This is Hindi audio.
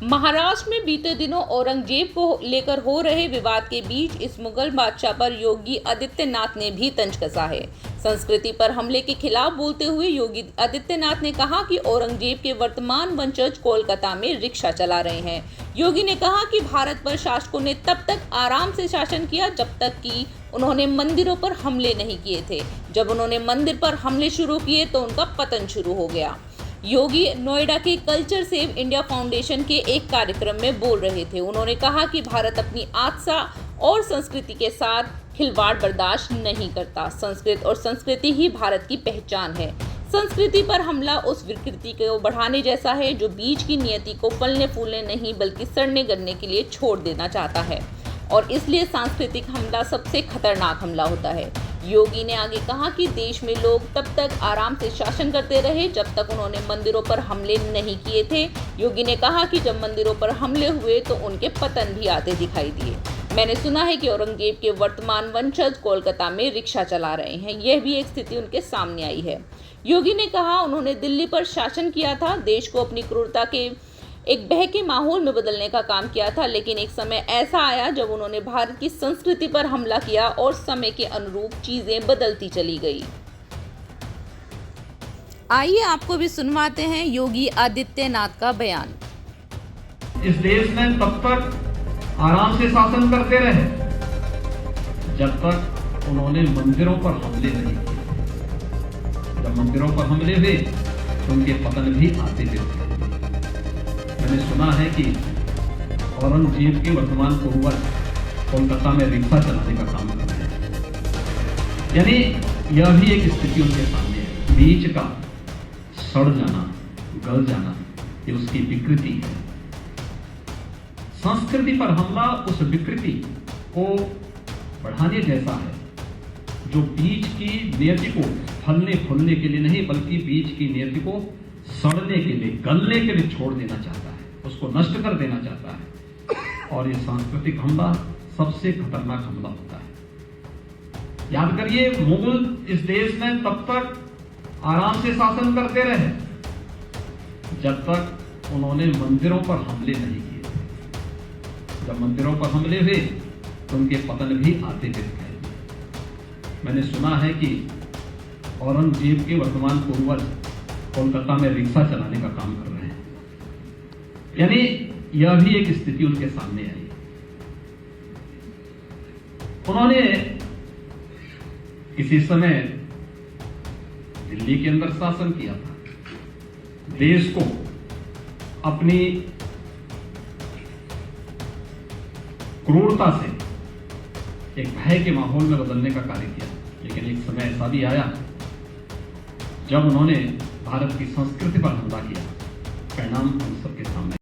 महाराष्ट्र में बीते दिनों औरंगजेब को लेकर हो रहे विवाद के बीच इस मुगल बादशाह पर योगी आदित्यनाथ ने भी तंज कसा है। संस्कृति पर हमले के खिलाफ बोलते हुए योगी आदित्यनाथ ने कहा कि औरंगजेब के वर्तमान वंशज कोलकाता में रिक्शा चला रहे हैं। योगी ने कहा कि भारत पर शासकों ने तब तक आराम से शासन किया जब तक कि उन्होंने मंदिरों पर हमले नहीं किए थे। जब उन्होंने मंदिर पर हमले शुरू किए तो उनका पतन शुरू हो गया। योगी नोएडा के कल्चर सेव इंडिया फाउंडेशन के एक कार्यक्रम में बोल रहे थे। उन्होंने कहा कि भारत अपनी आस्था और संस्कृति के साथ खिलवाड़ बर्दाश्त नहीं करता। संस्कृत और संस्कृति ही भारत की पहचान है। संस्कृति पर हमला उस विकृति को बढ़ाने जैसा है जो बीज की नियति को फलने फूलने नहीं बल्कि सड़ने गलने के लिए छोड़ देना चाहता है, और इसलिए सांस्कृतिक हमला सबसे खतरनाक हमला होता है। योगी ने आगे कहा कि देश में लोग तब तक आराम से शासन करते रहे जब तक उन्होंने मंदिरों पर हमले नहीं किए थे। योगी ने कहा कि जब मंदिरों पर हमले हुए तो उनके पतन भी आते दिखाई दिए। मैंने सुना है कि औरंगजेब के वर्तमान वंशज कोलकाता में रिक्शा चला रहे हैं। यह भी एक स्थिति उनके सामने आई है। योगी ने कहा उन्होंने दिल्ली पर शासन किया था, देश को अपनी क्रूरता के एक बहके माहौल में बदलने का काम किया था, लेकिन एक समय ऐसा आया जब उन्होंने भारत की संस्कृति पर हमला किया और समय के अनुरूप चीजें बदलती चली गई। आइए आपको भी सुनवाते हैं योगी आदित्यनाथ का बयान। इस देश में तब तक आराम से शासन करते रहे जब तक उन्होंने मंदिरों पर हमले नहीं किए। जब मंदिरों पर हमले हुए तो उनके पतन भी आते थे। मैंने सुना है कि औरंगजेब के वर्तमान पूर्वज कोलकाता में रिक्शा चलाने का काम कर रहे हैं। यानी यह भी एक स्थिति उनके सामने है। बीज का सड़ जाना, गल जाना, ये उसकी विकृति है। संस्कृति पर हमला उस विकृति को बढ़ाने जैसा है जो बीज की नियति को फलने फूलने के लिए नहीं बल्कि बीज की नियति को सड़ने के लिए, गलने के लिए छोड़ देना चाहता है, उसको नष्ट कर देना चाहता है। और ये सांस्कृतिक हमला सबसे खतरनाक हमला होता है। याद करिए, मुगल इस देश में तब तक आराम से शासन करते रहे जब तक उन्होंने मंदिरों पर हमले नहीं किए। जब मंदिरों पर हमले हुए तो उनके पतन भी आते दिखाई दिए। मैंने सुना है कि औरंगजेब के वर्तमान पूर्वज कोलकाता में रिक्शा चलाने का काम कर रहे हैं। यानी यह भी एक स्थिति उनके सामने आई। उन्होंने किसी समय दिल्ली के अंदर शासन किया था, देश को अपनी क्रूरता से एक भय के माहौल में बदलने का कार्य किया। लेकिन एक समय ऐसा भी आया जब उन्होंने भारत की संस्कृति पर हमला किया। परिणाम हम सबके सामने